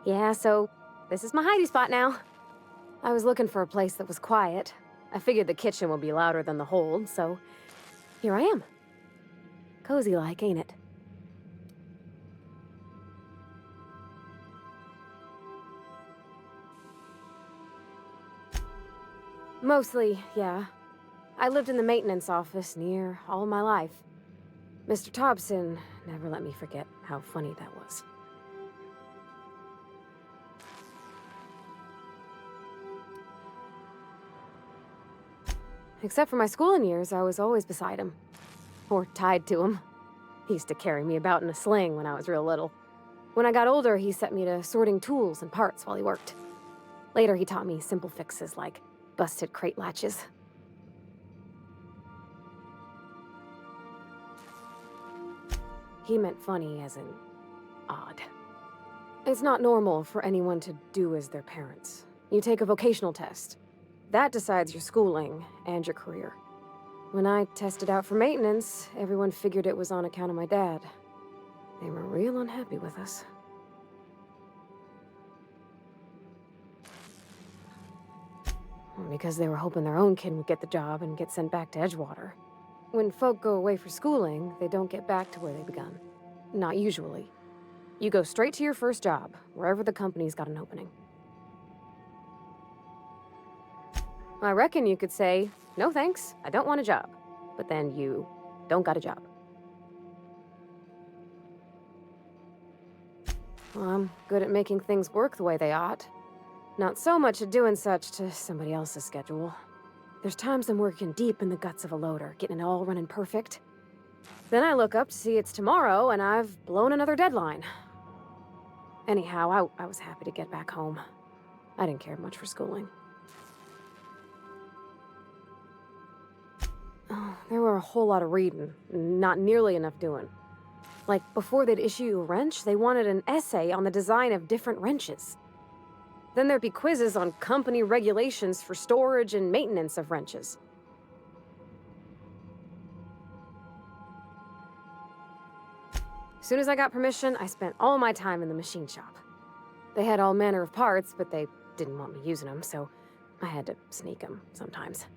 Yeah, so this is my hidey spot now. I was looking for a place that was quiet. I figured the kitchen would be louder than the hold, so here I am. Cozy like, ain't it? Mostly, yeah. I lived in the maintenance office near all my life. Mr. Thompson never let me forget how funny that was. Except for my schooling years, I was always beside him. Or tied to him. He used to carry me about in a sling when I was real little. When I got older, he set me to sorting tools and parts while he worked. Later, he taught me simple fixes like busted crate latches. He meant funny as in odd. It's not normal for anyone to do as their parents. You take a vocational test. That decides your schooling and your career. When I tested out for maintenance, everyone figured it was on account of my dad. They were real unhappy with us. Because they were hoping their own kid would get the job and get sent back to Edgewater. When folk go away for schooling, they don't get back to where they begun. Not usually. You go straight to your first job, wherever the company's got an opening. I reckon you could say, no thanks, I don't want a job. But then you don't got a job. Well, I'm good at making things work the way they ought. Not so much at doing such to somebody else's schedule. There's times I'm working deep in the guts of a loader, getting it all running perfect. Then I look up to see it's tomorrow, and I've blown another deadline. Anyhow, I was happy to get back home. I didn't care much for schooling. Oh, there were a whole lot of reading, not nearly enough doing. Like, before they'd issue you a wrench, they wanted an essay on the design of different wrenches. Then there'd be quizzes on company regulations for storage and maintenance of wrenches. As soon as I got permission, I spent all my time in the machine shop. They had all manner of parts, but they didn't want me using them, so I had to sneak them sometimes.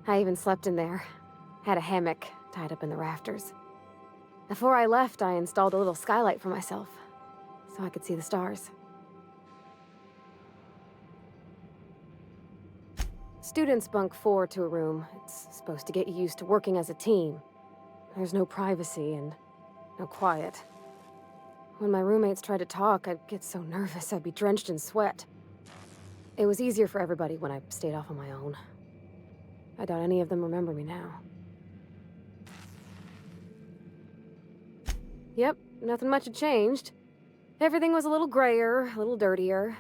I even slept in there. Had a hammock tied up in the rafters. Before I left, I installed a little skylight for myself, so I could see the stars. Students bunk 4 to a room. It's supposed to get you used to working as a team. There's no privacy and no quiet. When my roommates tried to talk, I'd get so nervous I'd be drenched in sweat. It was easier for everybody when I stayed off on my own. I doubt any of them remember me now. Yep, nothing much had changed. Everything was a little grayer, a little dirtier.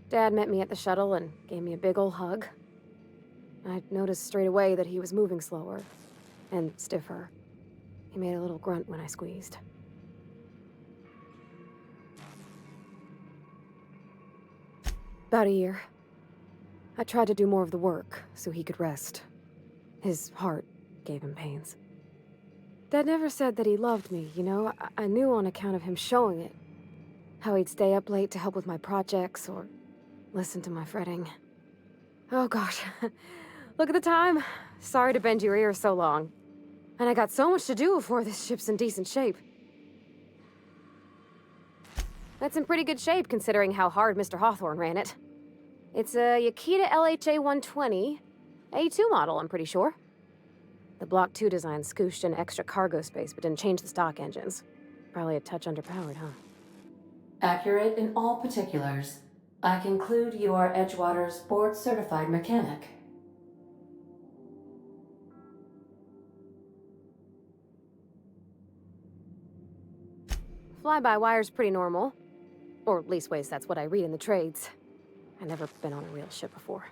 Dad met me at the shuttle and gave me a big ol' hug. I noticed straight away that he was moving slower and stiffer. He made a little grunt when I squeezed. About a year. I tried to do more of the work so he could rest. His heart gave him pains. Dad never said that he loved me, you know? I knew on account of him showing it. How he'd stay up late to help with my projects or listen to my fretting. Oh gosh. Look at the time. Sorry to bend your ear so long. And I got so much to do before this ship's in decent shape. That's in pretty good shape considering how hard Mr. Hawthorne ran it. It's a Yakita LHA 120, A2 model, I'm pretty sure. The Block 2 design scooshed in extra cargo space but didn't change the stock engines. Probably a touch underpowered, huh? Accurate in all particulars. I conclude you are Edgewater's board-certified mechanic. Fly-by-wire's pretty normal. Or leastways, that's what I read in the trades. I've never been on a real ship before.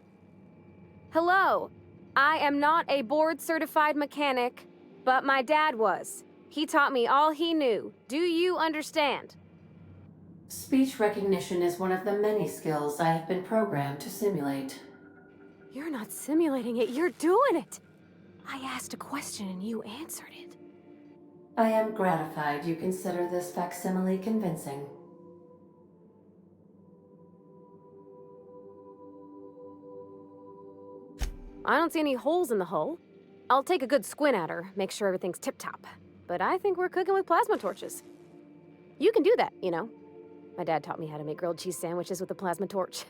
Hello! I am not a board-certified mechanic, but my dad was. He taught me all he knew. Do you understand? Speech recognition is one of the many skills I have been programmed to simulate. You're not simulating it, you're doing it! I asked a question and you answered it. I am gratified you consider this facsimile convincing. I don't see any holes in the hull. I'll take a good squint at her, make sure everything's tip-top. But I think we're cooking with plasma torches. You can do that, you know. My dad taught me how to make grilled cheese sandwiches with a plasma torch.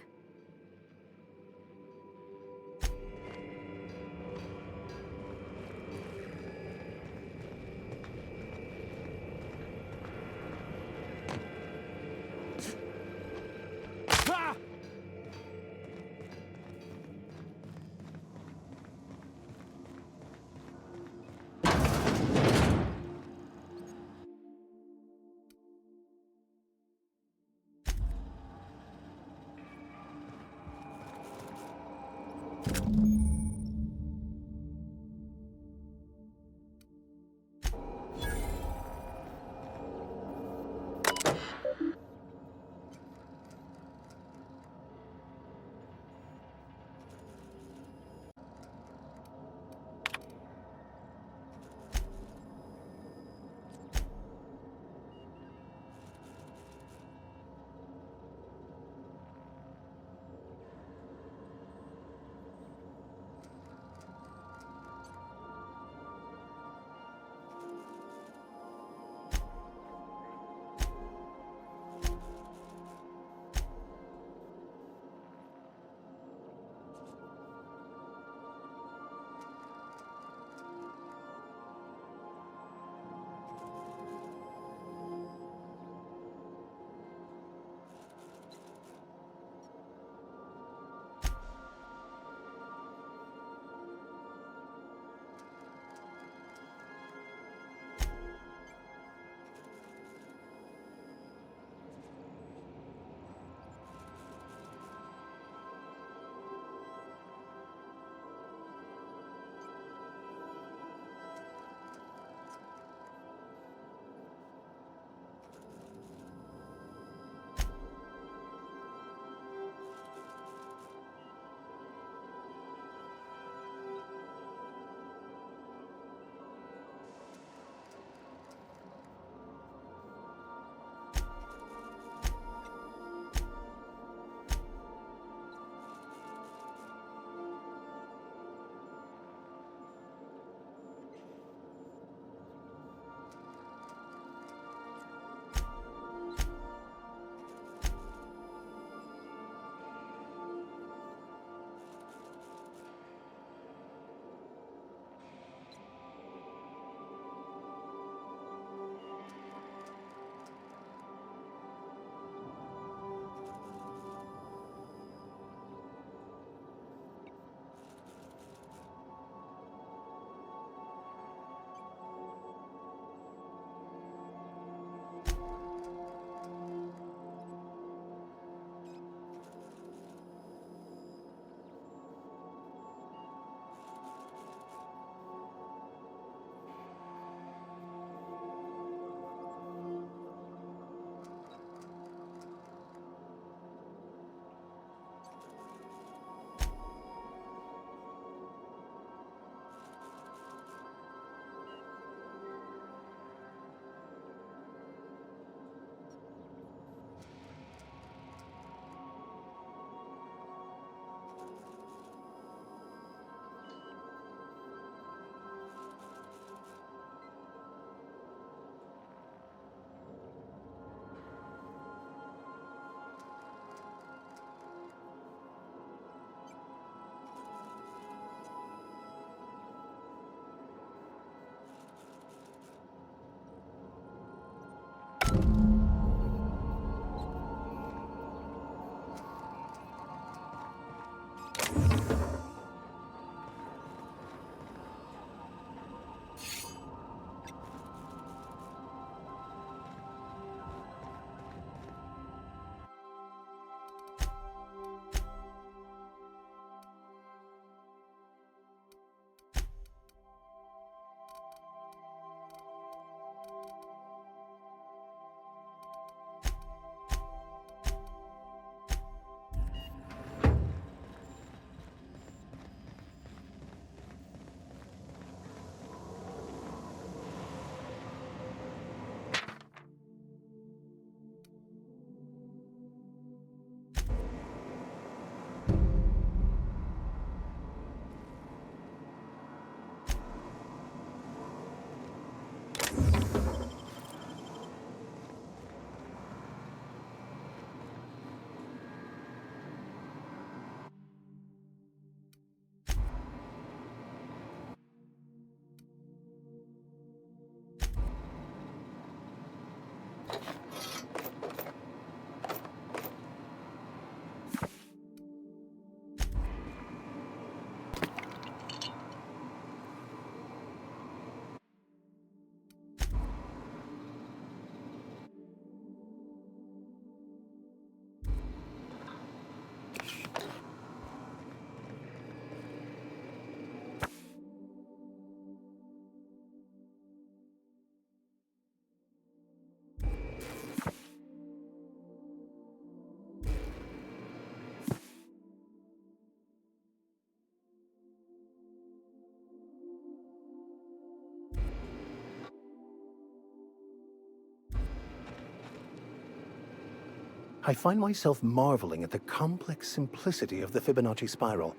I find myself marveling at the complex simplicity of the Fibonacci spiral.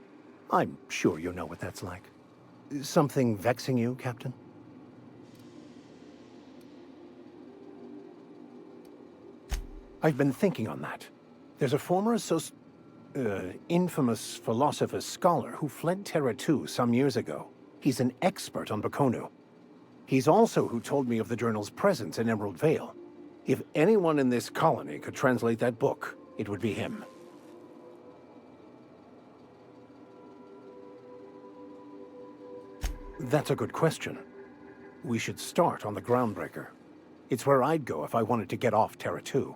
I'm sure you know what that's like. Something vexing you, Captain? I've been thinking on that. There's a former infamous philosopher scholar who fled Terra 2 some years ago. He's an expert on Baconu. He's also who told me of the journal's presence in Emerald Vale. If anyone in this colony could translate that book, it would be him. That's a good question. We should start on the Groundbreaker. It's where I'd go if I wanted to get off Terra 2.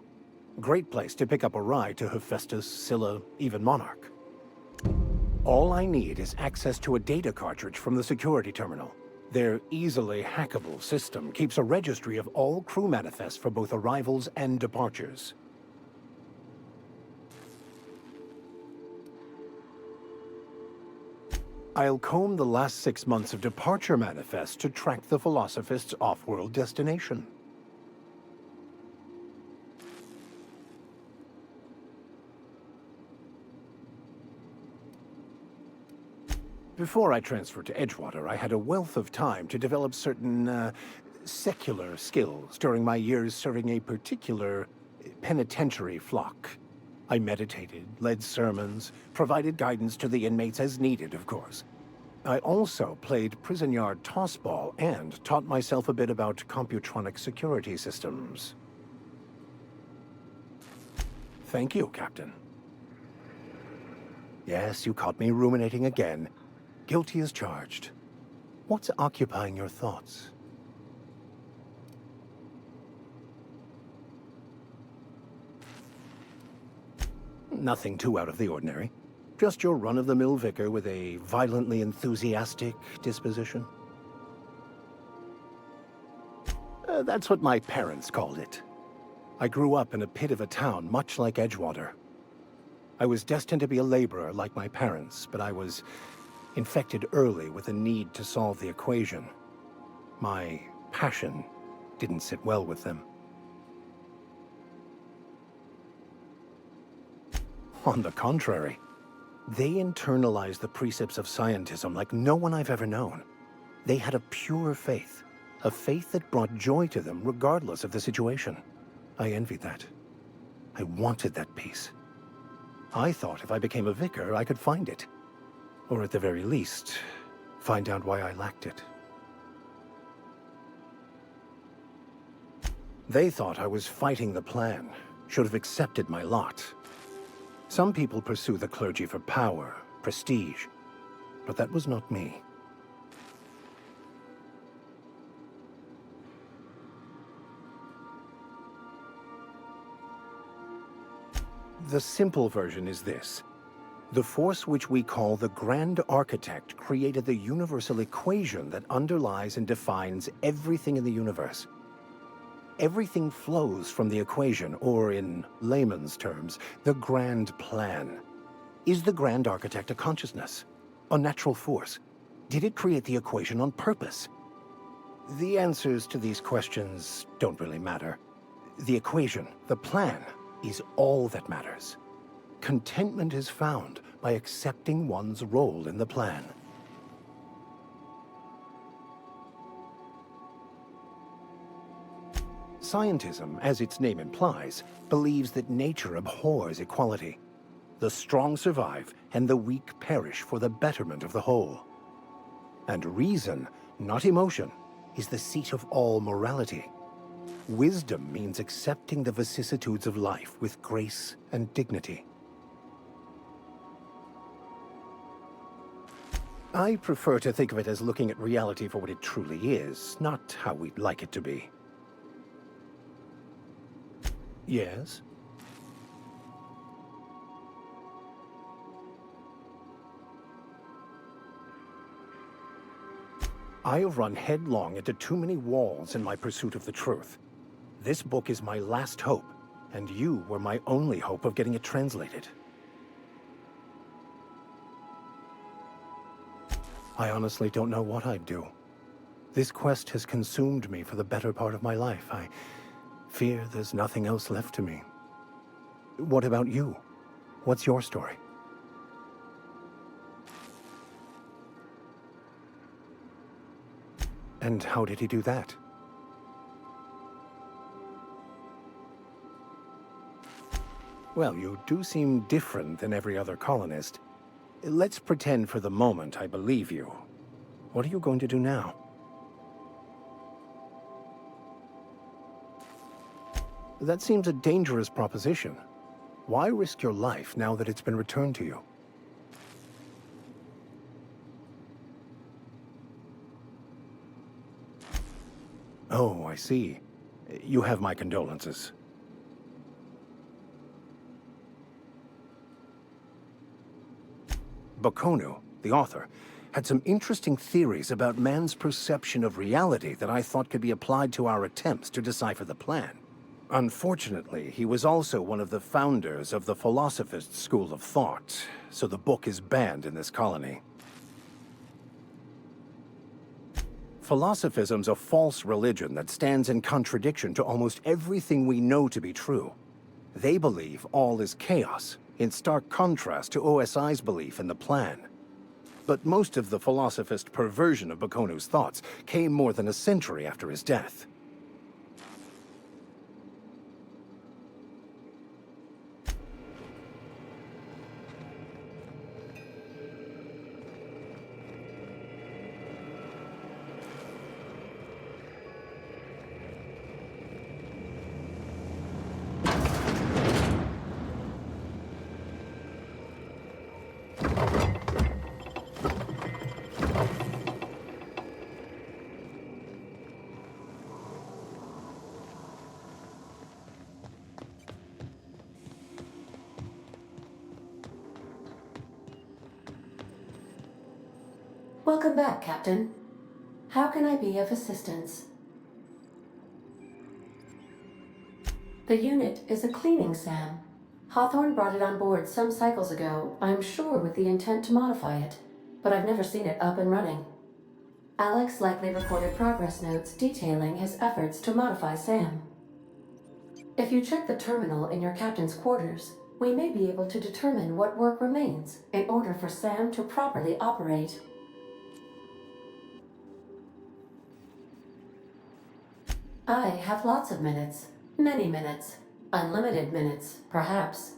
Great place to pick up a ride to Hephaestus, Scylla, even Monarch. All I need is access to a data cartridge from the security terminal. Their easily hackable system keeps a registry of all crew manifests for both arrivals and departures. I'll comb the last 6 months of departure manifests to track the Philosophist's off-world destination. Before I transferred to Edgewater, I had a wealth of time to develop certain, secular skills during my years serving a particular penitentiary flock. I meditated, led sermons, provided guidance to the inmates as needed, of course. I also played prison yard tossball and taught myself a bit about computronic security systems. Thank you, Captain. Yes, you caught me ruminating again. Guilty as charged. What's occupying your thoughts? Nothing too out of the ordinary. Just your run-of-the-mill vicar with a violently enthusiastic disposition. That's what my parents called it. I grew up in a pit of a town much like Edgewater. I was destined to be a laborer like my parents, but I was infected early with a need to solve the equation. My passion didn't sit well with them. On the contrary, they internalized the precepts of scientism like no one I've ever known. They had a pure faith, a faith that brought joy to them regardless of the situation. I envied that. I wanted that peace. I thought if I became a vicar, I could find it. Or at the very least, find out why I lacked it. They thought I was fighting the plan, should have accepted my lot. Some people pursue the clergy for power, prestige, but that was not me. The simple version is this. The force which we call the Grand Architect created the universal equation that underlies and defines everything in the universe. Everything flows from the equation, or in layman's terms, the grand plan. Is the Grand Architect a consciousness? A natural force? Did it create the equation on purpose? The answers to these questions don't really matter. The equation, the plan, is all that matters. Contentment is found by accepting one's role in the plan. Scientism, as its name implies, believes that nature abhors equality. The strong survive, and the weak perish for the betterment of the whole. And reason, not emotion, is the seat of all morality. Wisdom means accepting the vicissitudes of life with grace and dignity. I prefer to think of it as looking at reality for what it truly is, not how we'd like it to be. Yes? I have run headlong into too many walls in my pursuit of the truth. This book is my last hope, and you were my only hope of getting it translated. I honestly don't know what I'd do. This quest has consumed me for the better part of my life. I fear there's nothing else left to me. What about you? What's your story? And how did he do that? Well, you do seem different than every other colonist. Let's pretend for the moment I believe you. What are you going to do now? That seems a dangerous proposition. Why risk your life now that it's been returned to you? Oh, I see. You have my condolences. Bakonu, the author, had some interesting theories about man's perception of reality that I thought could be applied to our attempts to decipher the plan. Unfortunately, he was also one of the founders of the Philosophist school of thought, so the book is banned in this colony. Philosophism's a false religion that stands in contradiction to almost everything we know to be true. They believe all is chaos, in stark contrast to OSI's belief in the plan. But most of the philosophist perversion of Bakonu's thoughts came more than a century after his death. Welcome back, Captain. How can I be of assistance? The unit is a cleaning SAM. Hawthorne brought it on board some cycles ago, I'm sure with the intent to modify it, but I've never seen it up and running. Alex likely recorded progress notes detailing his efforts to modify SAM. If you check the terminal in your captain's quarters, we may be able to determine what work remains in order for SAM to properly operate. I have lots of minutes. Many minutes. Unlimited minutes, perhaps.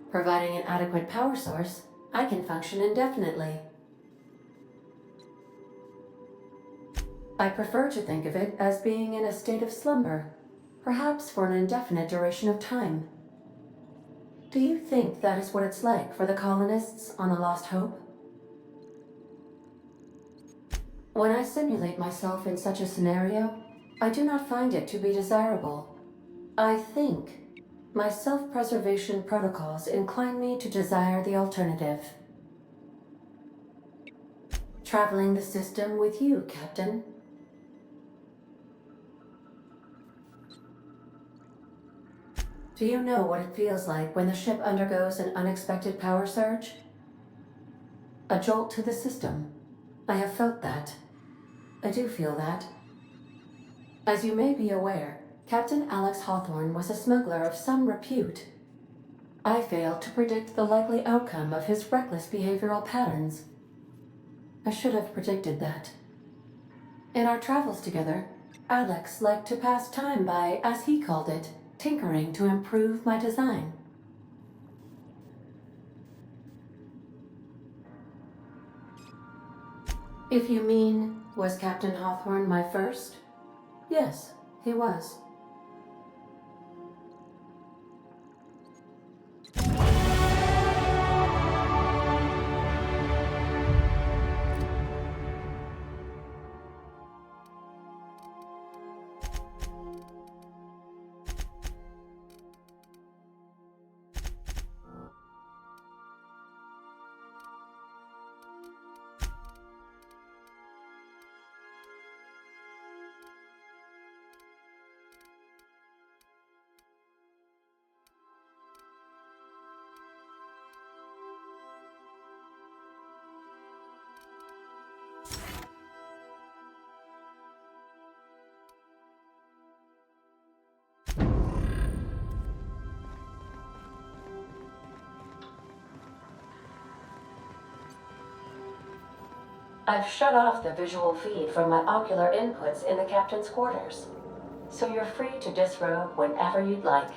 Providing an adequate power source, I can function indefinitely. I prefer to think of it as being in a state of slumber, perhaps for an indefinite duration of time. Do you think that is what it's like for the colonists on the Lost Hope? When I simulate myself in such a scenario, I do not find it to be desirable. I think my self-preservation protocols incline me to desire the alternative. Traveling the system with you, Captain. Do you know what it feels like when the ship undergoes an unexpected power surge? A jolt to the system. I have felt that. I do feel that. As you may be aware, Captain Alex Hawthorne was a smuggler of some repute. I failed to predict the likely outcome of his reckless behavioral patterns. I should have predicted that. In our travels together, Alex liked to pass time by, as he called it, tinkering to improve my design. If you mean, was Captain Hawthorne my first? Yes, he was. I've shut off the visual feed from my ocular inputs in the captain's quarters, so you're free to disrobe whenever you'd like.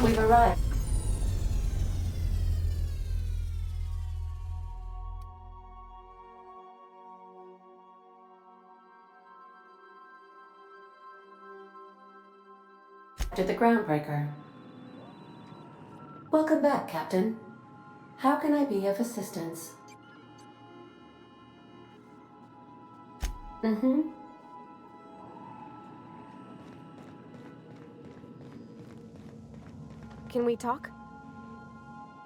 We've arrived. To the groundbreaker. Welcome back, Captain. How can I be of assistance? Mm-hmm. Can we talk?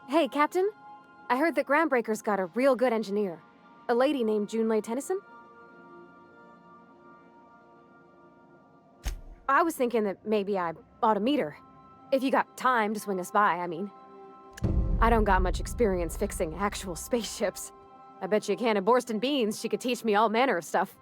Hey, Captain. I heard that Groundbreaker's got a real good engineer. A lady named Junlei Tennyson? I was thinking that maybe I ought to meet her. If you got time to swing us by, I mean. I don't got much experience fixing actual spaceships. I bet you a can of Borston beans she could teach me all manner of stuff.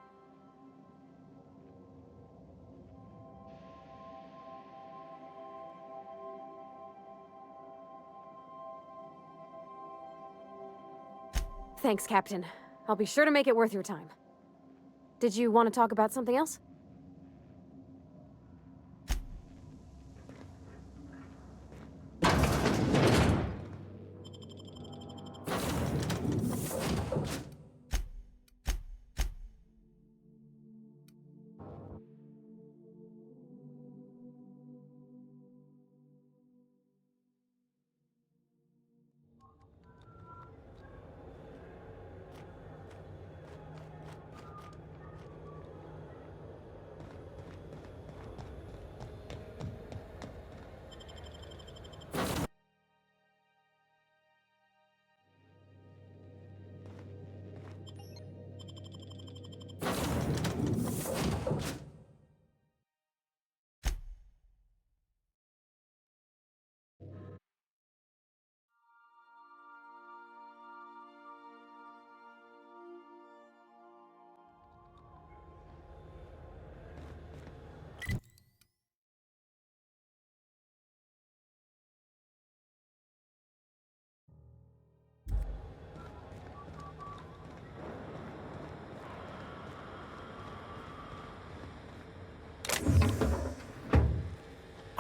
Thanks, Captain. I'll be sure to make it worth your time. Did you want to talk about something else?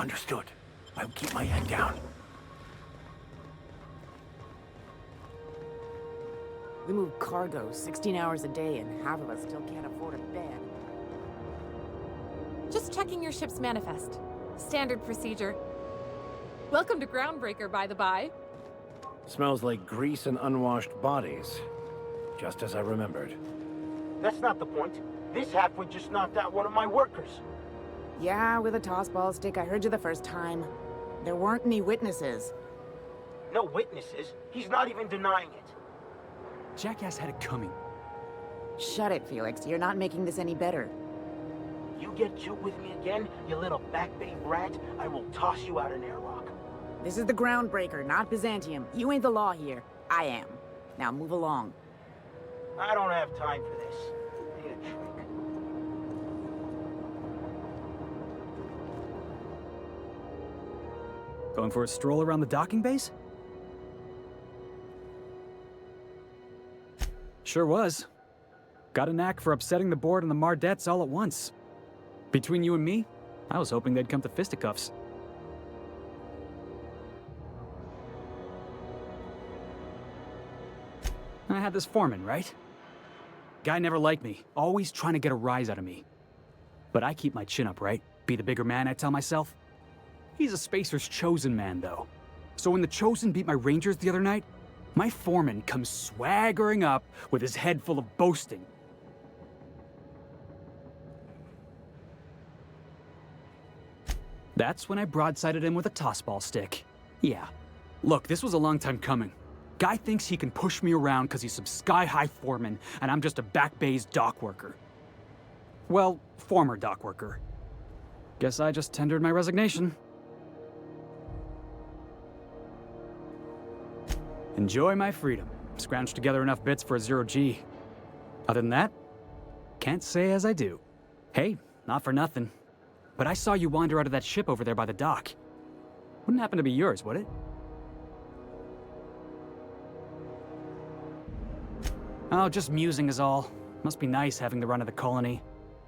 Understood. I'll keep my head down. We move cargo 16 hours a day, and half of us still can't afford a bed. Just checking your ship's manifest. Standard procedure. Welcome to Groundbreaker, by the by. Smells like grease and unwashed bodies. Just as I remembered. That's not the point. This halfwit just knocked out one of my workers. Yeah, with a tossball stick, I heard you the first time. There weren't any witnesses. No witnesses. He's not even denying it. Jackass had it coming. Shut it, Felix. You're not making this any better. You get cute with me again, you little backbait rat, I will toss you out an airlock. This is the Groundbreaker, not Byzantium. You ain't the law here. I am. Now move along. I don't have time for this. I need a trick. Going for a stroll around the docking base? Sure was. Got a knack for upsetting the board and the Mardettes all at once. Between you and me, I was hoping they'd come to fisticuffs. I had this foreman, right? Guy never liked me, always trying to get a rise out of me. But I keep my chin up, right? Be the bigger man, I tell myself. He's a Spacer's chosen man, though. So when the Chosen beat my Rangers the other night, my foreman comes swaggering up with his head full of boasting. That's when I broadsided him with a tossball stick. Yeah. Look, this was a long time coming. Guy thinks he can push me around because he's some sky-high foreman, and I'm just a back bay's dock worker. Well, former dock worker. Guess I just tendered my resignation. Enjoy my freedom. Scrounged together enough bits for a 0G. Other than that, can't say as I do. Hey, not for nothing. But I saw you wander out of that ship over there by the dock. Wouldn't happen to be yours, would it? Oh, just musing is all. Must be nice having the run of the colony.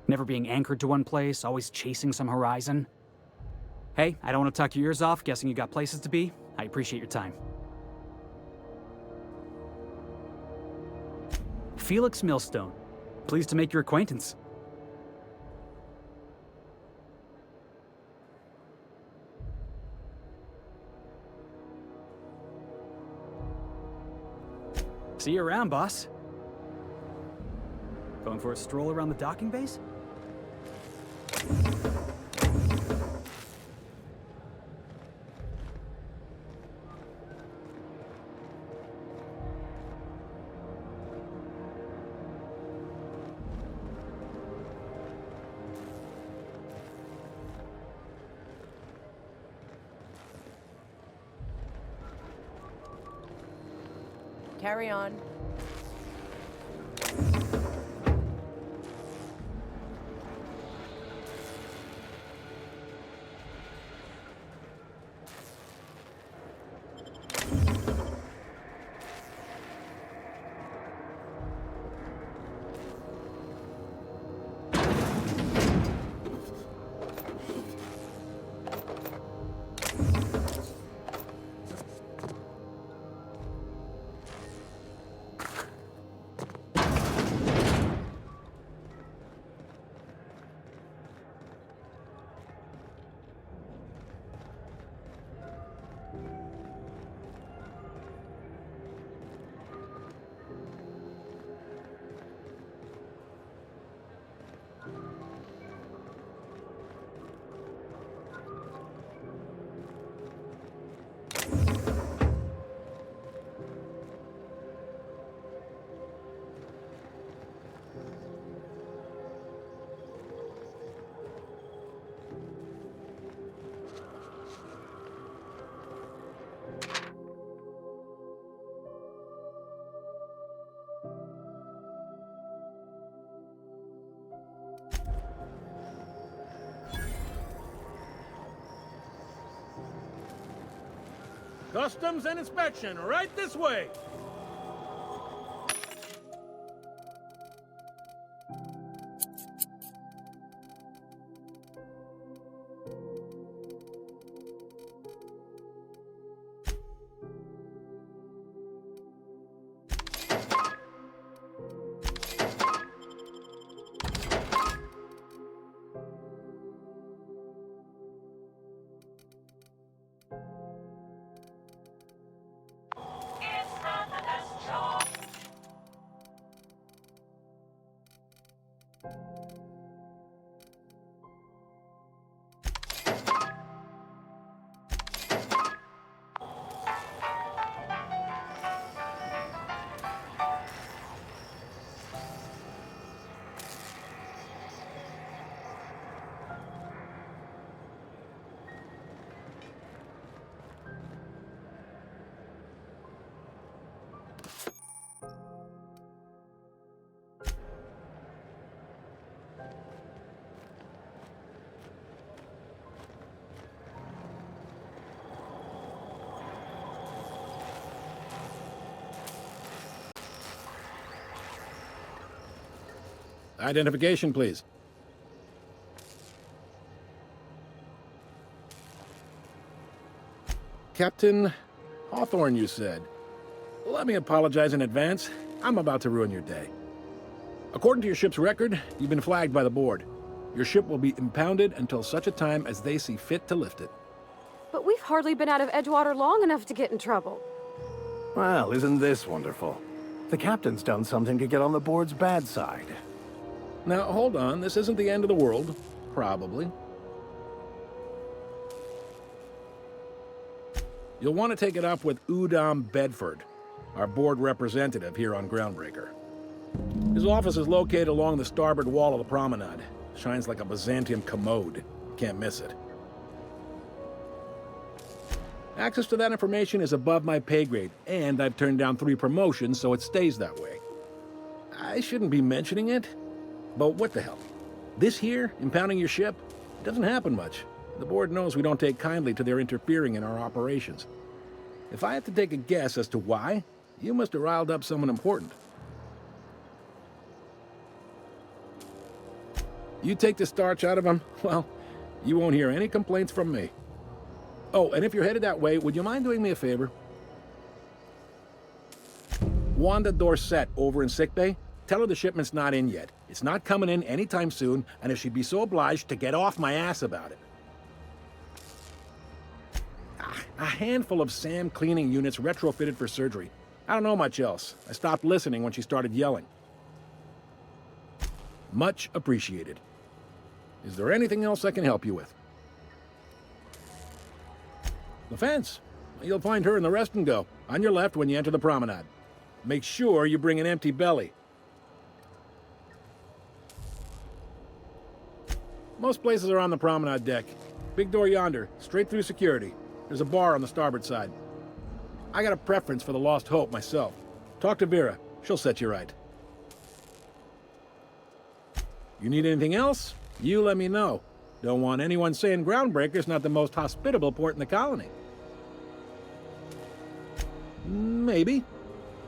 Never being anchored to one place, always chasing some horizon. Hey, I don't want to talk your ears off, guessing you got places to be. I appreciate your time. Felix Millstone. Pleased to make your acquaintance. See you around, boss. Going for a stroll around the docking base? Carry on. Customs and inspection, right this way! Identification, please. Captain Hawthorne, you said. Let me apologize in advance. I'm about to ruin your day. According to your ship's record, you've been flagged by the board. Your ship will be impounded until such a time as they see fit to lift it. But we've hardly been out of Edgewater long enough to get in trouble. Well, isn't this wonderful? The captain's done something to get on the board's bad side. Now, hold on. This isn't the end of the world. Probably. You'll want to take it up with Udom Bedford, our board representative here on Groundbreaker. His office is located along the starboard wall of the promenade. Shines like a Byzantium commode. Can't miss it. Access to that information is above my pay grade, and I've turned down 3 promotions, so it stays that way. I shouldn't be mentioning it, but what the hell? This here, impounding your ship, it doesn't happen much. The board knows we don't take kindly to their interfering in our operations. If I had to take a guess as to why, you must have riled up someone important. You take the starch out of them, well, you won't hear any complaints from me. Oh, and if you're headed that way, would you mind doing me a favor? Wanda Dorset over in sickbay, tell her the shipment's not in yet. It's not coming in anytime soon, and if she'd be so obliged to get off my ass about it. A handful of SAM cleaning units retrofitted for surgery. I don't know much else. I stopped listening when she started yelling. Much appreciated. Is there anything else I can help you with? The fence. You'll find her in the rest and go, on your left when you enter the promenade. Make sure you bring an empty belly. Most places are on the promenade deck. Big door yonder, straight through security. There's a bar on the starboard side. I got a preference for the Lost Hope myself. Talk to Vera. She'll set you right. You need anything else? You let me know. Don't want anyone saying Groundbreaker's not the most hospitable port in the colony. Maybe.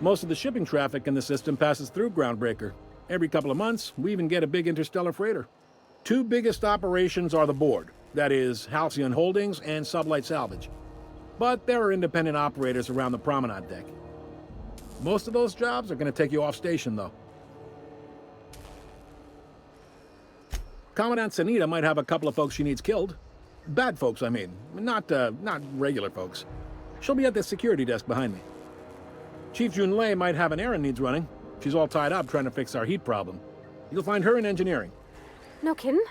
Most of the shipping traffic in the system passes through Groundbreaker. Every couple of months, we even get a big interstellar freighter. 2 biggest operations are the board. That is, Halcyon Holdings and Sublight Salvage. But there are independent operators around the promenade deck. Most of those jobs are going to take you off station, though. Commandant Sanita might have a couple of folks she needs killed. Bad folks, I mean. Not regular folks. She'll be at the security desk behind me. Chief Junlei might have an errand needs running. She's all tied up trying to fix our heat problem. You'll find her in engineering. No kidding?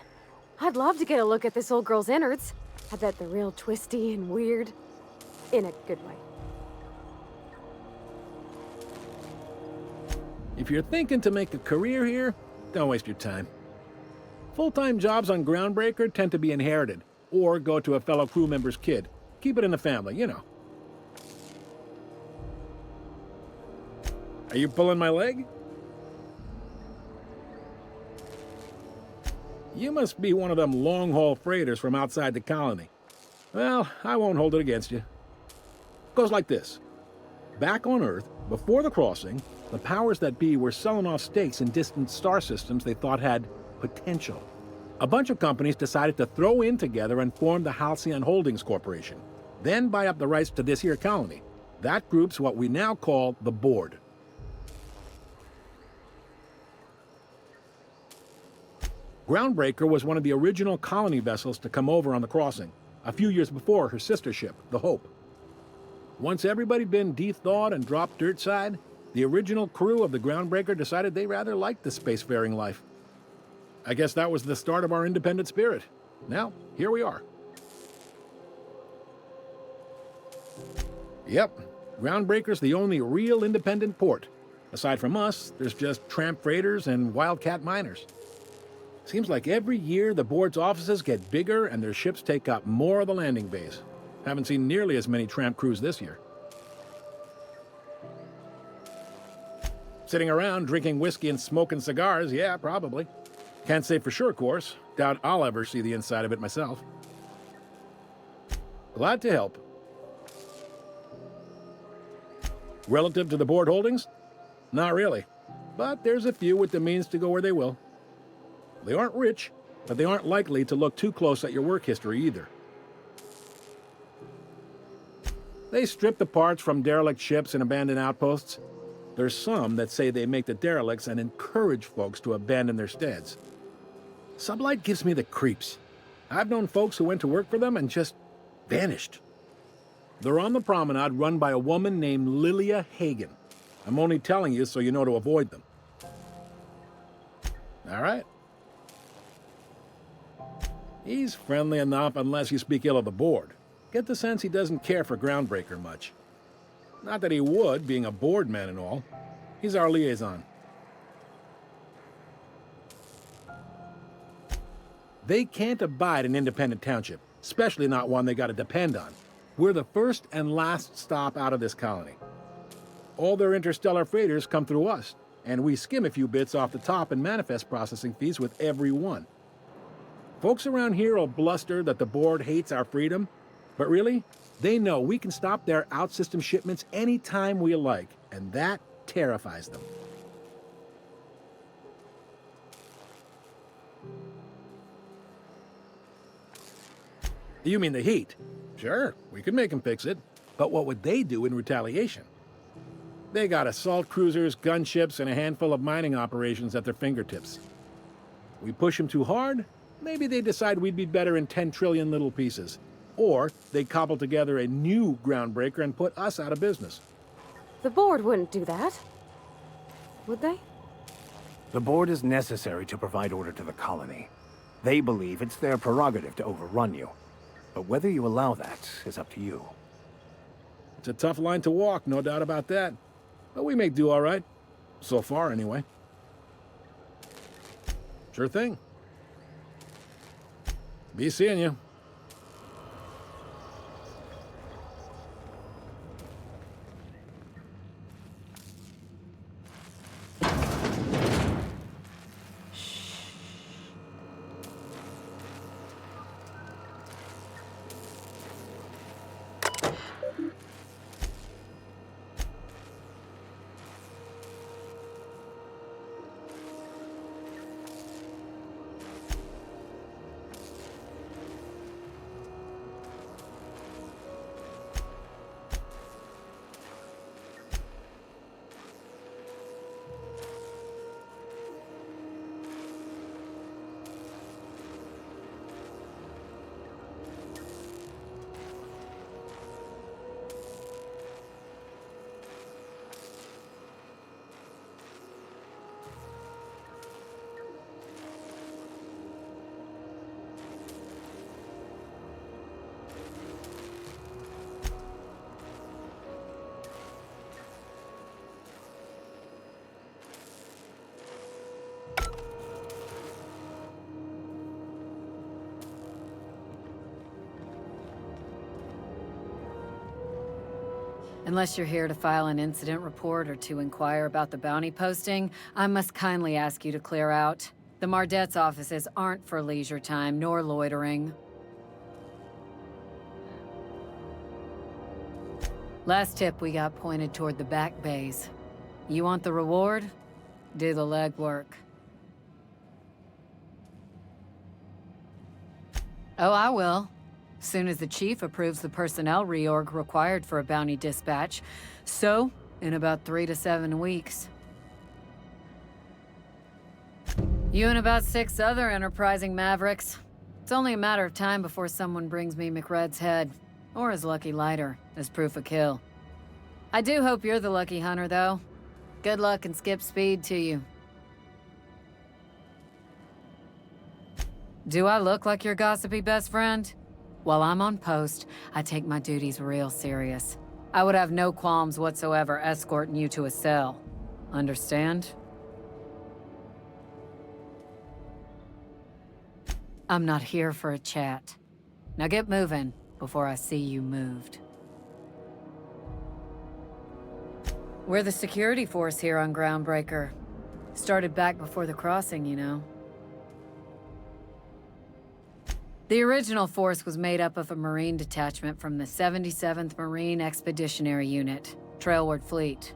I'd love to get a look at this old girl's innards. I bet they're real twisty and weird. In a good way. If you're thinking to make a career here, don't waste your time. Full-time jobs on Groundbreaker tend to be inherited, or go to a fellow crew member's kid. Keep it in the family, you know. Are you pulling my leg? You must be one of them long-haul freighters from outside the colony. Well, I won't hold it against you. Goes like this. Back on Earth, before the crossing, the powers that be were selling off stakes in distant star systems they thought had potential. A bunch of companies decided to throw in together and form the Halcyon Holdings Corporation, then buy up the rights to this here colony. That group's what we now call the Board. Groundbreaker was one of the original colony vessels to come over on the crossing, a few years before her sister ship, the Hope. Once everybody'd been de-thawed and dropped dirt side, the original crew of the Groundbreaker decided they rather liked the spacefaring life. I guess that was the start of our independent spirit. Now, here we are. Yep, Groundbreaker's the only real independent port. Aside from us, there's just tramp freighters and wildcat miners. Seems like every year the board's offices get bigger and their ships take up more of the landing bays. Haven't seen nearly as many tramp crews this year. Sitting around drinking whiskey and smoking cigars, yeah, probably. Can't say for sure, of course. Doubt I'll ever see the inside of it myself. Glad to help. Relative to the board holdings? Not really. But there's a few with the means to go where they will. They aren't rich, but they aren't likely to look too close at your work history either. They strip the parts from derelict ships and abandoned outposts. There's some that say they make the derelicts and encourage folks to abandon their steads. Sublight gives me the creeps. I've known folks who went to work for them and just vanished. They're on the promenade run by a woman named Lilia Hagen. I'm only telling you so you know to avoid them. All right. He's friendly enough unless you speak ill of the board. Get the sense he doesn't care for Groundbreaker much. Not that he would, being a board man and all. He's our liaison. They can't abide an independent township, especially not one they gotta depend on. We're the first and last stop out of this colony. All their interstellar freighters come through us, and we skim a few bits off the top in manifest processing fees with every one. Folks around here will bluster that the board hates our freedom, but really, they know we can stop their out-system shipments anytime we like, and that terrifies them. You mean the heat? Sure, we could make them fix it. But what would they do in retaliation? They got assault cruisers, gunships, and a handful of mining operations at their fingertips. We push them too hard, maybe they decide we'd be better in 10 trillion little pieces. Or they cobble together a new Groundbreaker and put us out of business. The board wouldn't do that. Would they? The board is necessary to provide order to the colony. They believe it's their prerogative to overrun you. But whether you allow that is up to you. It's a tough line to walk, no doubt about that. But we make do all right. So far, anyway. Sure thing. Be seeing you. Unless you're here to file an incident report or to inquire about the bounty posting, I must kindly ask you to clear out. The Mardet's offices aren't for leisure time nor loitering. Last tip we got pointed toward the back bays. You want the reward? Do the legwork. Oh, I will. Soon as the chief approves the personnel reorg required for a bounty dispatch. So, in about 3 to 7 weeks. You and about 6 other enterprising mavericks. It's only a matter of time before someone brings me McRed's head, or his lucky lighter, as proof of kill. I do hope you're the lucky hunter, though. Good luck and skip speed to you. Do I look like your gossipy best friend? While I'm on post, I take my duties real serious. I would have no qualms whatsoever escorting you to a cell. Understand? I'm not here for a chat. Now get moving before I see you moved. We're the security force here on Groundbreaker. Started back before the crossing, you know. The original force was made up of a Marine detachment from the 77th Marine Expeditionary Unit, Trailward Fleet.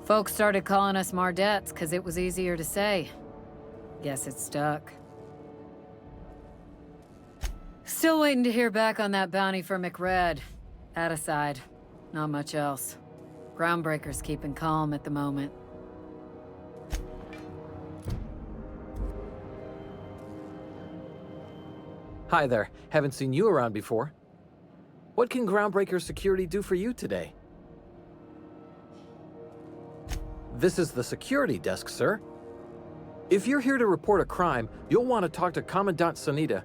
Folks started calling us Mardets because it was easier to say. Guess it stuck. Still waiting to hear back on that bounty for McRed. That aside, not much else. Groundbreaker's keeping calm at the moment. Hi there. Haven't seen you around before. What can Groundbreaker Security do for you today? This is the security desk, sir. If you're here to report a crime, you'll want to talk to Commandant Sanita.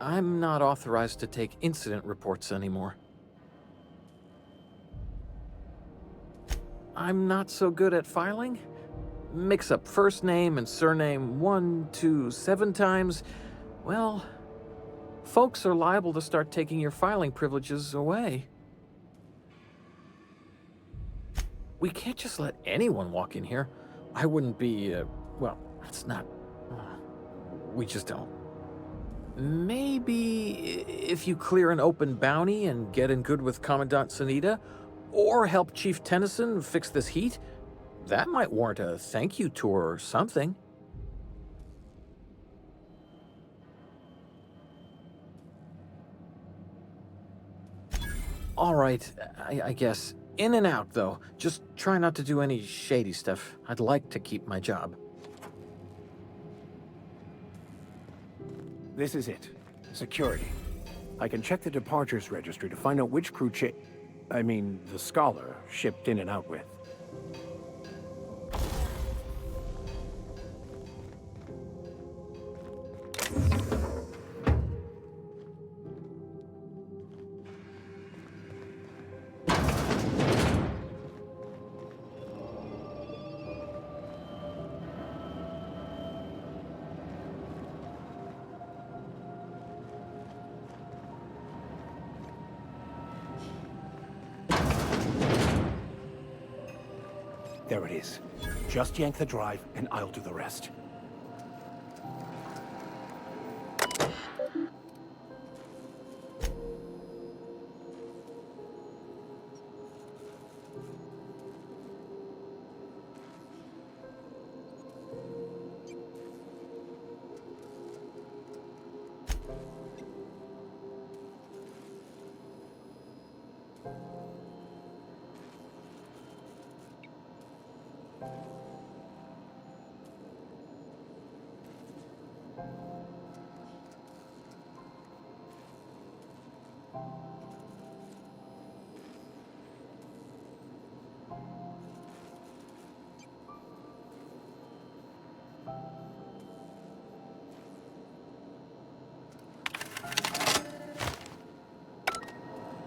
I'm not authorized to take incident reports anymore. I'm not so good at filing. Mix up first name and surname 1, 2, 7 times. Well, folks are liable to start taking your filing privileges away. We can't just let anyone walk in here. I wouldn't be, well, it's not... we just don't. Maybe if you clear an open bounty and get in good with Commandant Sanita, or help Chief Tennyson fix this heat, that might warrant a thank you tour or something. All right, I guess. In and out, though. Just try not to do any shady stuff. I'd like to keep my job. This is it. Security. I can check the departures registry to find out which crew the Scholar shipped in and out with. There it is. Just yank the drive, and I'll do the rest.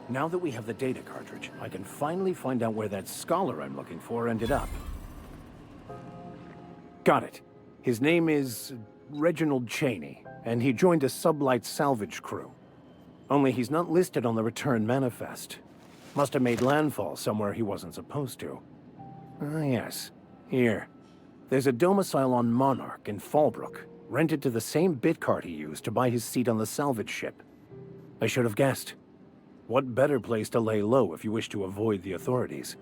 Now that we have the data cartridge, I can finally find out where that Scholar I'm looking for ended up. Got it. His name is Reginald Cheney, and he joined a sublight salvage crew. Only he's not listed on the return manifest. Must have made landfall somewhere he wasn't supposed to. Ah, yes. Here. There's a domicile on Monarch in Fallbrook, rented to the same bit card he used to buy his seat on the salvage ship. I should have guessed. What better place to lay low if you wish to avoid the authorities?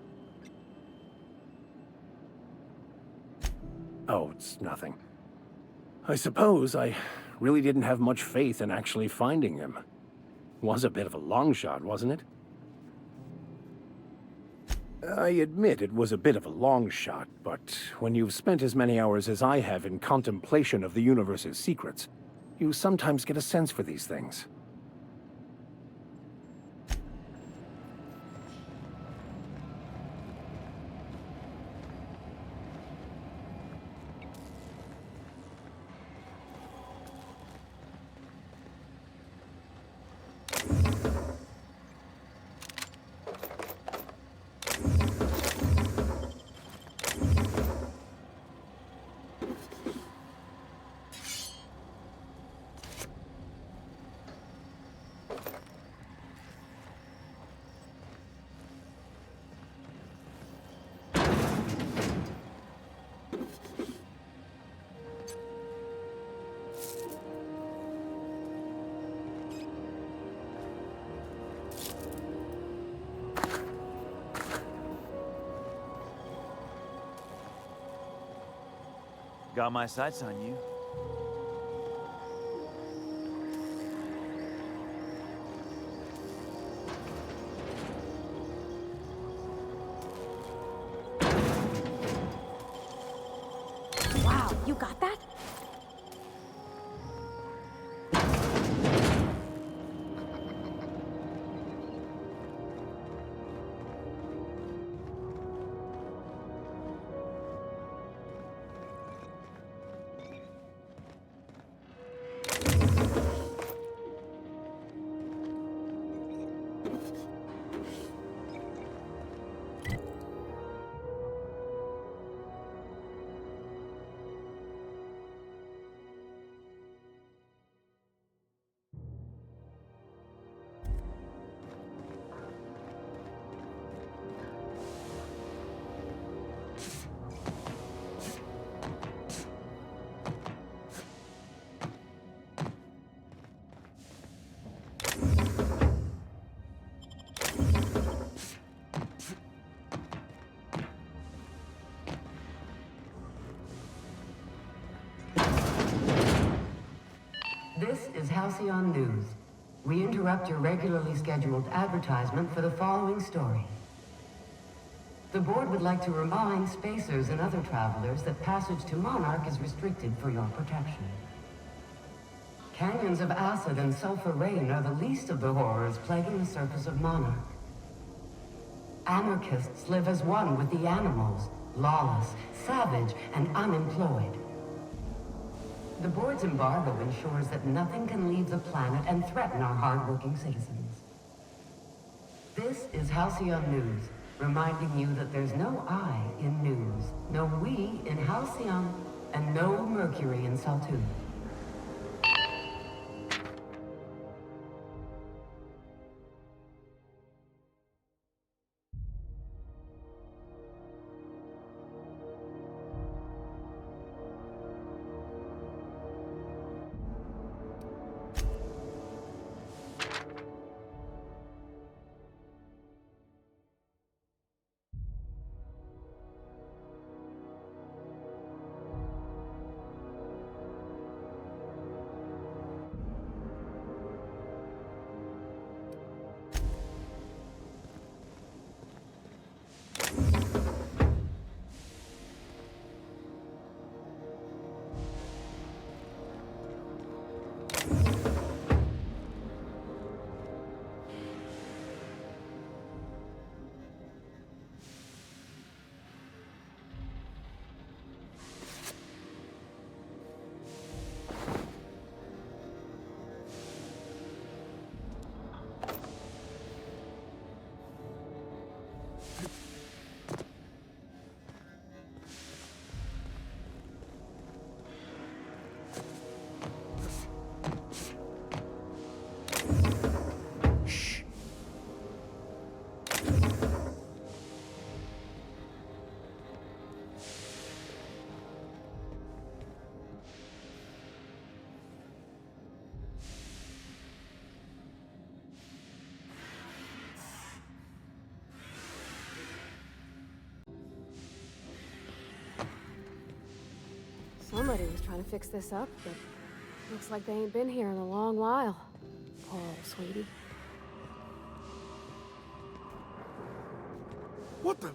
Oh, it's nothing. I suppose I really didn't have much faith in actually finding him. Was a bit of a long shot, wasn't it? I admit it was a bit of a long shot, but when you've spent as many hours as I have in contemplation of the universe's secrets, you sometimes get a sense for these things. Got my sights on you. You got that? This is Halcyon News. We interrupt your regularly scheduled advertisement for the following story. The board would like to remind spacers and other travelers that passage to Monarch is restricted for your protection. Canyons of acid and sulfur rain are the least of the horrors plaguing the surface of Monarch. Anarchists live as one with the animals, lawless, savage, and unemployed. The board's embargo ensures that nothing can leave the planet and threaten our hard-working citizens. This is Halcyon News, reminding you that there's no I in news, no we in Halcyon, and no Mercury in Saltuna. Somebody was trying to fix this up, but looks like they ain't been here in a long while. Poor old sweetie. What the?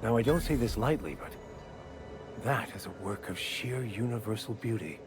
Now, I don't say this lightly, but that is a work of sheer universal beauty.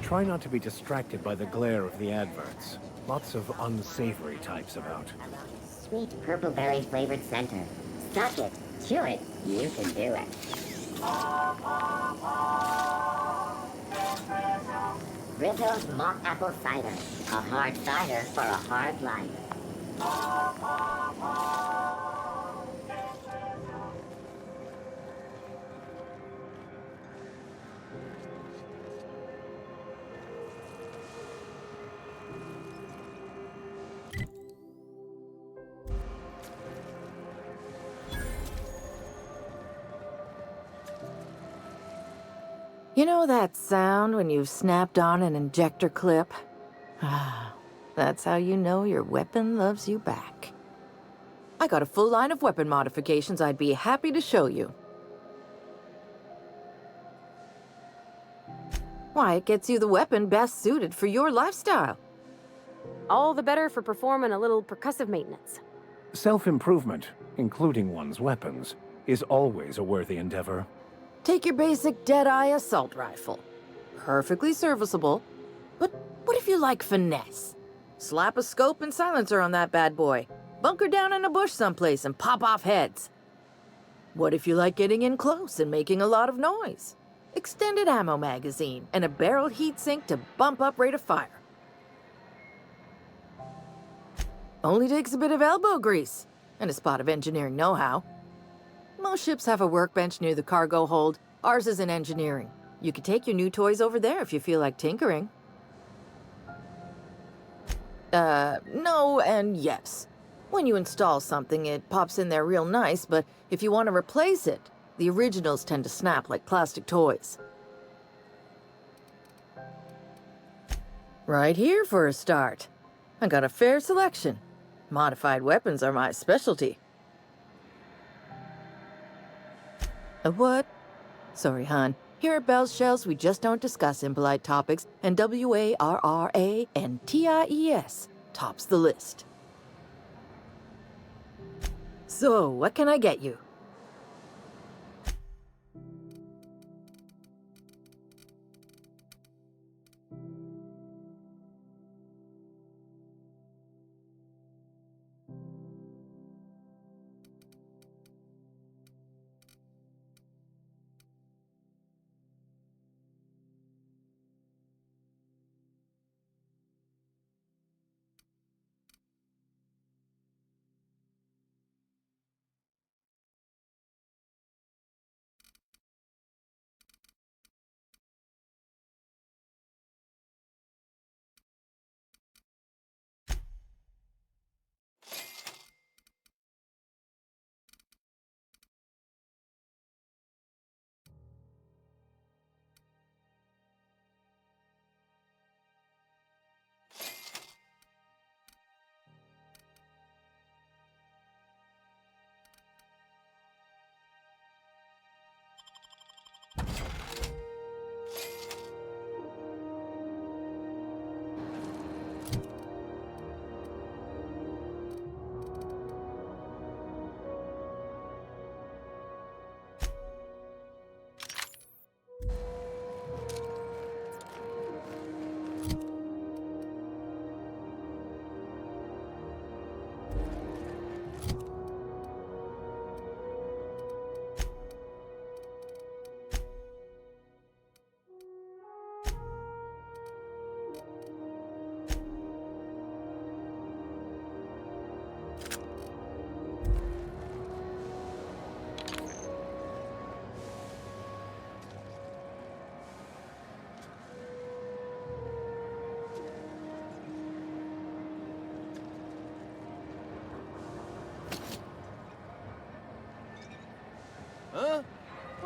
Try not to be distracted by the glare of the adverts. Lots of unsavory types about. Sweet purple berry flavored center. Suck it, chew it, you can do it. Rizzo's mock apple cider. A hard cider for a hard life. You know that sound when you've snapped on an injector clip? Ah, that's how you know your weapon loves you back. I got a full line of weapon modifications I'd be happy to show you. Why, it gets you the weapon best suited for your lifestyle. All the better for performing a little percussive maintenance. Self-improvement, including one's weapons, is always a worthy endeavor. Take your basic Deadeye assault rifle. Perfectly serviceable. But what if you like finesse? Slap a scope and silencer on that bad boy. Bunker down in a bush someplace and pop off heads. What if you like getting in close and making a lot of noise? Extended ammo magazine and a barrel heatsink to bump up rate of fire. Only takes a bit of elbow grease and a spot of engineering know-how. Most ships have a workbench near the cargo hold. Ours is in engineering. You could take your new toys over there if you feel like tinkering. No and yes. When you install something, it pops in there real nice, but if you want to replace it, the originals tend to snap like plastic toys. Right here for a start. I got a fair selection. Modified weapons are my specialty. A what? Sorry, hon. Here at Bell's Shells, we just don't discuss impolite topics, and WARRANTIES tops the list. So, what can I get you?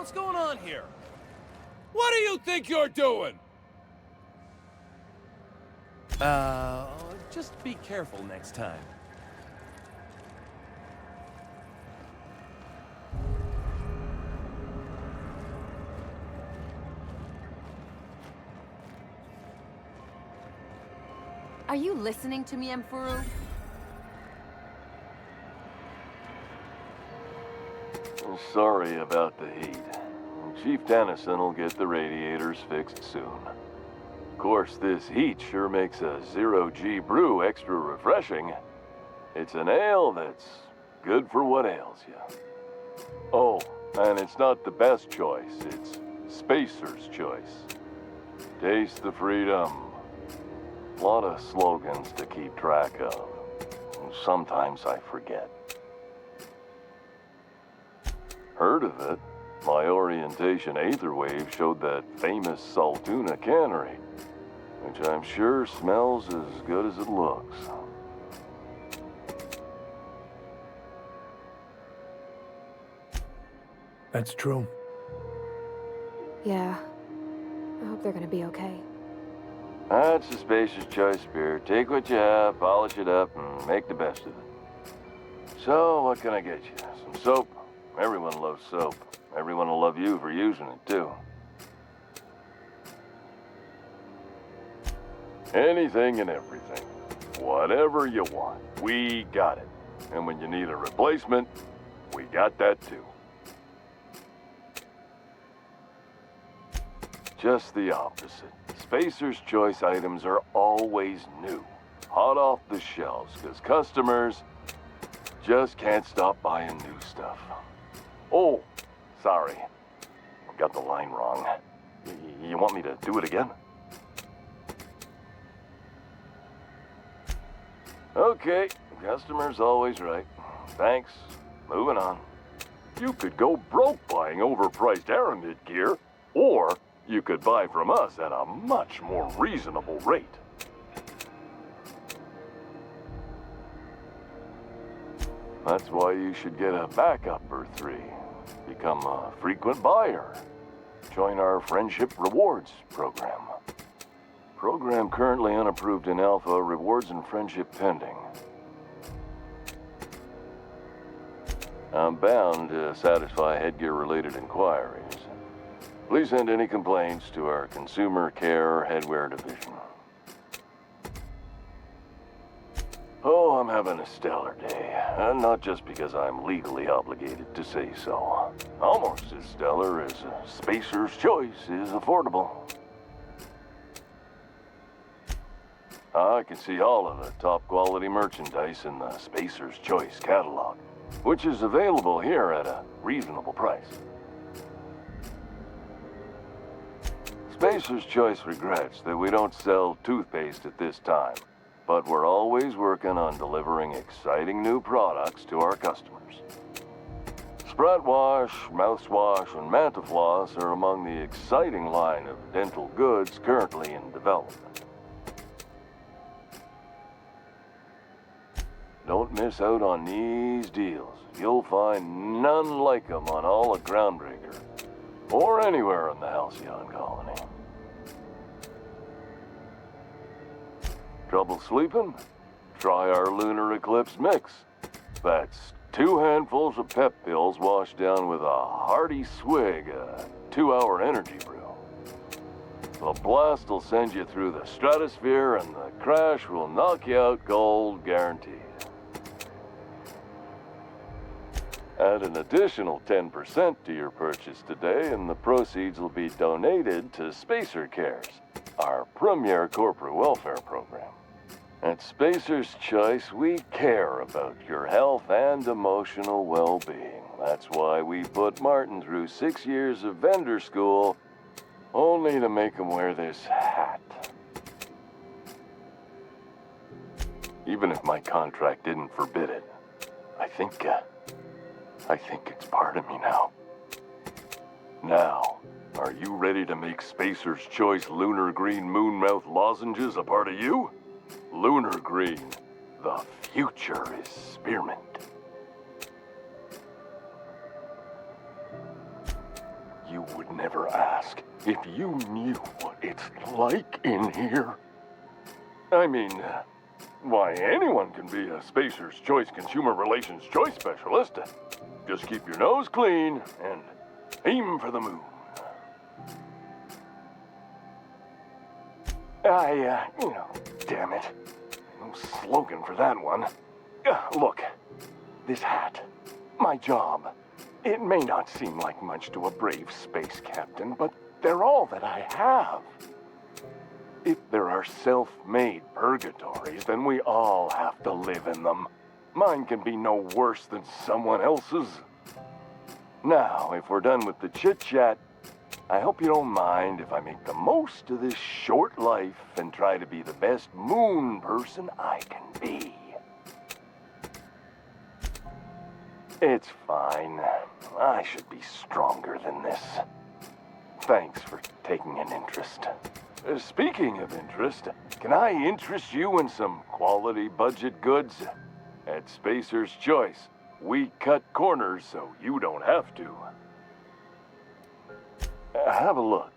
What's going on here? What do you think you're doing? Just be careful next time. Are you listening to me, Emfuru? Sorry about the heat. Chief Dennison will get the radiators fixed soon. Of course, this heat sure makes a zero-G brew extra refreshing. It's an ale that's good for what ails you. Oh, and it's not the best choice, it's Spacer's choice. Taste the freedom. A lot of slogans to keep track of. Sometimes I forget. Heard of it? My orientation aetherwave showed that famous Saltuna cannery, which I'm sure smells as good as it looks. That's true. Yeah. I hope they're gonna be okay. That's the Spacer's Choice beer. Take what you have, polish it up, and make the best of it. So, what can I get you? Some soap? Everyone loves soap. Everyone will love you for using it, too. Anything and everything. Whatever you want, we got it. And when you need a replacement, we got that, too. Just the opposite. Spacer's Choice items are always new, hot off the shelves, because customers just can't stop buying new stuff. Oh, sorry. Got the line wrong. You want me to do it again? Okay, customer's always right. Thanks. Moving on. You could go broke buying overpriced Aramid gear, or you could buy from us at a much more reasonable rate. That's why you should get a backup or 3. Become a frequent buyer. Join our Friendship Rewards program. Program currently unapproved in Alpha, rewards and friendship pending. I'm bound to satisfy headgear-related inquiries. Please send any complaints to our Consumer Care Headwear Division. Oh, I'm having a stellar day. And not just because I'm legally obligated to say so. Almost as stellar as Spacer's Choice is affordable. I can see all of the top quality merchandise in the Spacer's Choice catalog, which is available here at a reasonable price. Spacer's Choice regrets that we don't sell toothpaste at this time, but we're always working on delivering exciting new products to our customers. Sprout Wash, Mouthwash, and Mantafloss are among the exciting line of dental goods currently in development. Don't miss out on these deals. You'll find none like them on all of Groundbreaker, or anywhere in the Halcyon Colony. Trouble sleeping? Try our Lunar Eclipse Mix. That's 2 handfuls of pep pills washed down with a hearty swig of 2-hour energy brew. The blast will send you through the stratosphere, and the crash will knock you out cold, guaranteed. Add an additional 10% to your purchase today, and the proceeds will be donated to Spacer Cares, our premier corporate welfare program. At Spacer's Choice, we care about your health and emotional well-being. That's why we put Martin through 6 years of vendor school, only to make him wear this hat. Even if my contract didn't forbid it, I think it's part of me now. Now, are you ready to make Spacer's Choice Lunar Green Moonmouth lozenges a part of you? Lunar Green, the future is spearmint. you would never ask if you knew what it's like in here. I mean, why, anyone can be a Spacer's Choice Consumer Relations Choice Specialist. Just keep your nose clean and aim for the moon. Damn it. No slogan for that one. Look, this hat, my job. It may not seem like much to a brave space captain, but they're all that I have. If there are self-made purgatories, then we all have to live in them. Mine can be no worse than someone else's. Now, if we're done with the chit-chat, I hope you don't mind if I make the most of this short life and try to be the best moon person I can be. It's fine. I should be stronger than this. Thanks for taking an interest. Speaking of interest, can I interest you in some quality budget goods? At Spacer's Choice, we cut corners so you don't have to. Have a look.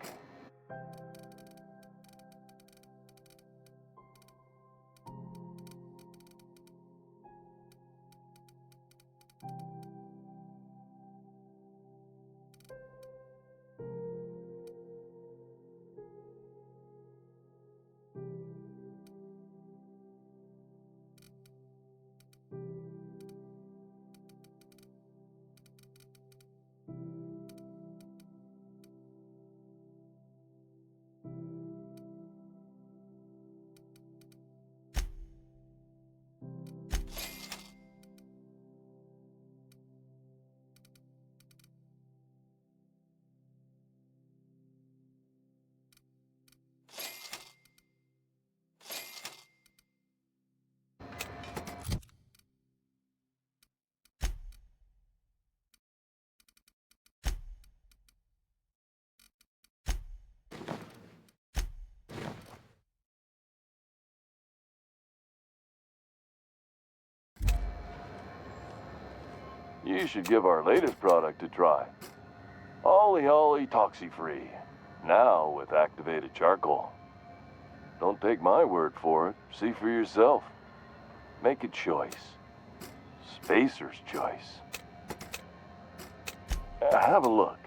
You should give our latest product a try. Ollie Ollie Toxi-Free. Now with activated charcoal. Don't take my word for it. See for yourself. Make a choice. Spacer's Choice. Have a look.